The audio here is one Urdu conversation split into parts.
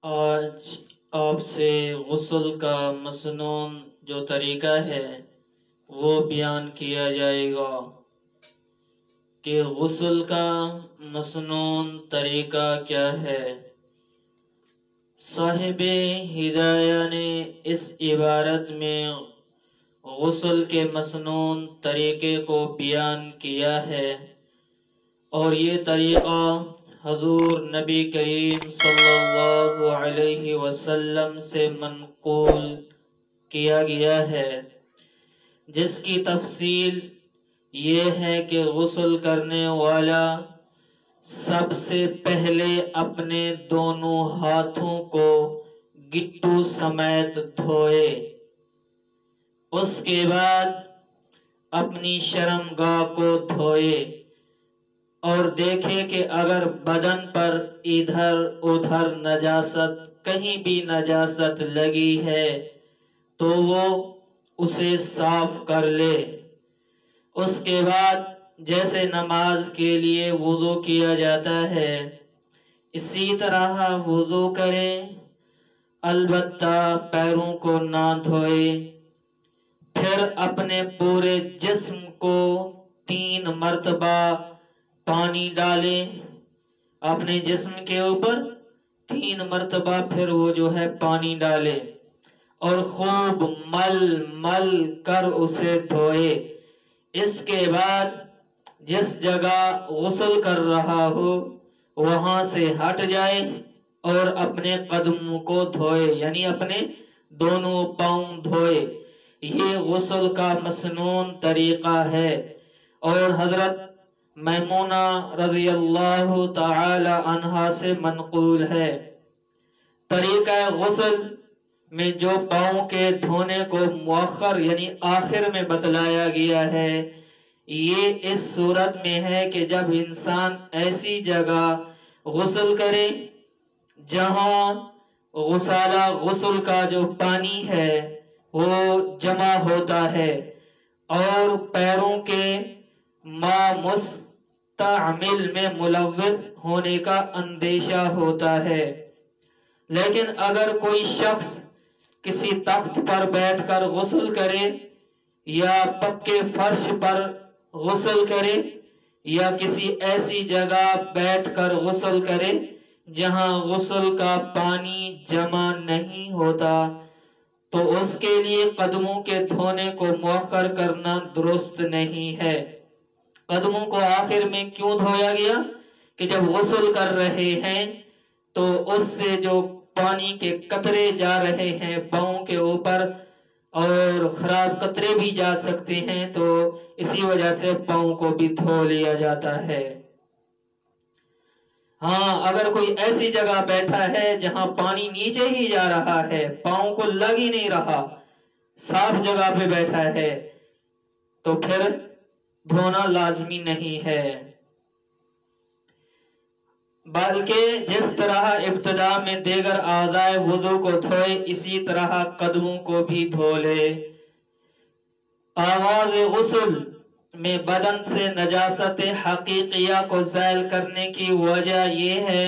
آج آپ سے غسل کا مسنون جو طریقہ ہے وہ بیان کیا جائے گا کہ غسل کا مسنون طریقہ کیا ہے۔ صاحب ہدایہ نے اس عبارت میں غسل کے مسنون طریقے کو بیان کیا ہے، اور یہ طریقہ حضور نبی کریم صلی اللہ علیہ وسلم سے منقول کیا گیا ہے، جس کی تفصیل یہ ہے کہ غسل کرنے والا سب سے پہلے اپنے دونوں ہاتھوں کو گٹو سمیت دھوئے، اس کے بعد اپنی شرمگاہ کو دھوئے اور دیکھے کہ اگر بدن پر ادھر ادھر نجاست کہیں بھی نجاست لگی ہے تو وہ اسے صاف کر لے۔ اس کے بعد جیسے نماز کے لیے وضو کیا جاتا ہے اسی طرح وضو کرے، البتہ پیروں کو نہ دھوئے۔ پھر اپنے پورے جسم کو 3 مرتبہ پانی ڈالے، اپنے جسم کے اوپر 3 مرتبہ پھر وہ جو ہے پانی ڈالے اور خوب مل مل کر اسے دھوئے۔ اس کے بعد جس جگہ غسل کر رہا ہو وہاں سے ہٹ جائے اور اپنے قدموں کو دھوئے، یعنی اپنے دونوں پاؤں دھوئے۔ یہ غسل کا مسنون طریقہ ہے، اور حضرت میمونہ رضی اللہ تعالی عنہا سے منقول ہے۔ طریقہ غسل میں جو پاؤں کے دھونے کو مؤخر یعنی آخر میں بتلایا گیا ہے، یہ اس صورت میں ہے کہ جب انسان ایسی جگہ غسل کرے جہاں غسالہ غسل کا جو پانی ہے وہ جمع ہوتا ہے اور پیروں کے ما مستعمل میں ملوث ہونے کا اندیشہ ہوتا ہے۔ لیکن اگر کوئی شخص کسی تخت پر بیٹھ کر غسل کرے یا پکے فرش پر غسل کرے یا کسی ایسی جگہ بیٹھ کر غسل کرے جہاں غسل کا پانی جمع نہیں ہوتا تو اس کے لیے قدموں کے دھونے کو مؤخر کرنا درست نہیں ہے۔ قدموں کو آخر میں کیوں دھویا گیا کہ جب غسل کر رہے ہیں تو اس سے جو پانی کے قطرے جا رہے ہیں پاؤں کے اوپر اور خراب قطرے بھی جا سکتے ہیں، تو اسی وجہ سے پاؤں کو بھی دھو لیا جاتا ہے۔ ہاں، اگر کوئی ایسی جگہ بیٹھا ہے جہاں پانی نیچے ہی جا رہا ہے، پاؤں کو لگ ہی نہیں رہا، صاف جگہ پہ بیٹھا ہے، تو پھر دھونا لازمی نہیں ہے، بلکہ جس طرح ابتدا میں دیگر اعضائے وضو کو دھوئے اسی طرح قدموں کو بھی دھو لے۔ آغاز غسل میں بدن سے نجاست حقیقیہ کو زائل کرنے کی وجہ یہ ہے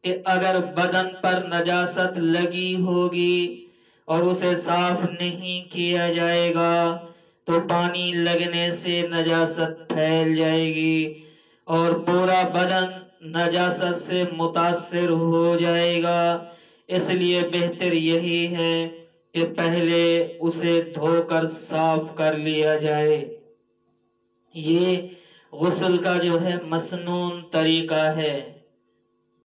کہ اگر بدن پر نجاست لگی ہوگی اور اسے صاف نہیں کیا جائے گا تو پانی لگنے سے نجاست پھیل جائے گی اور پورا بدن نجاست سے متاثر ہو جائے گا۔ اس لیے بہتر یہی ہے کہ پہلے اسے دھو کر صاف کر لیا جائے۔ یہ غسل کا جو ہے مسنون طریقہ ہے۔